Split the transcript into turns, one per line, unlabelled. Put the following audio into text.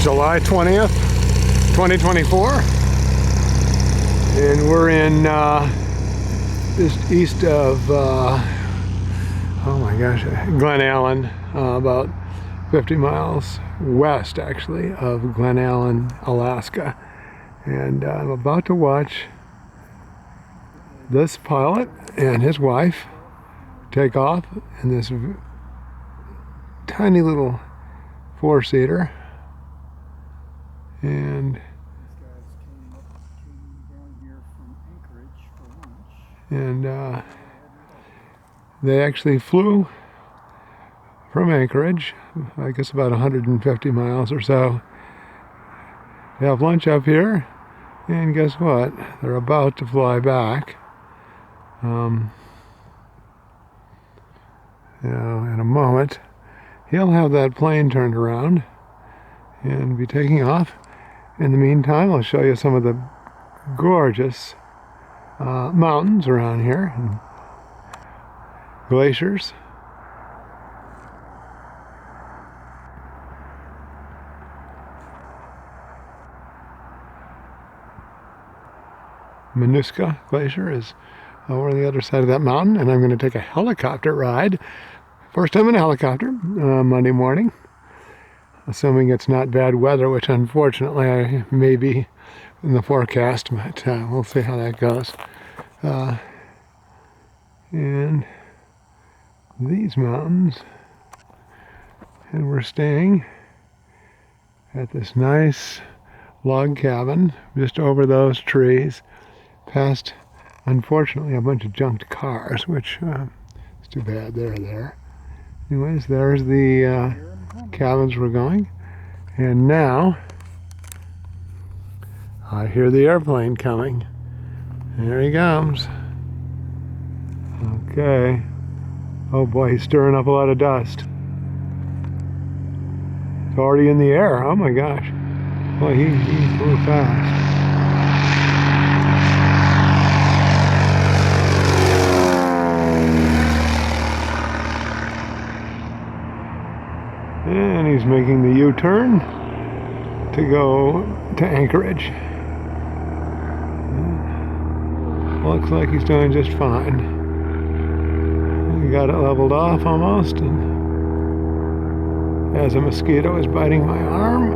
July 20th, 2024. And we're in just east of, oh my gosh, Glen Allen, about 50 miles west, actually, of Glen Allen, Alaska. And I'm about to watch this pilot and his wife take off in this tiny little four-seater. And they actually flew from Anchorage, I guess about 150 miles or so. They have lunch up here, and guess what? They're about to fly back. In a moment, he'll have that plane turned around and be taking off. In the meantime, I'll show you some of the gorgeous mountains around here, and glaciers. Minuska Glacier is over on the other side of that mountain, and I'm going to take a helicopter ride. First time in a helicopter, Monday morning. Assuming it's not bad weather, which unfortunately I may be in the forecast, but we'll see how that goes. And these mountains, and we're staying at this nice log cabin just over those trees, past, unfortunately, a bunch of junked cars, which is too bad. They're there. Anyways, there's the cabins we're going, and now I hear the airplane coming. There he comes. Okay. Oh boy, he's stirring up a lot of dust. It's already in the air. Oh my gosh. Boy, he flew fast. And he's making the U-turn to go to Anchorage. Looks like he's doing just fine. We got it leveled off almost, and as a mosquito is biting my arm.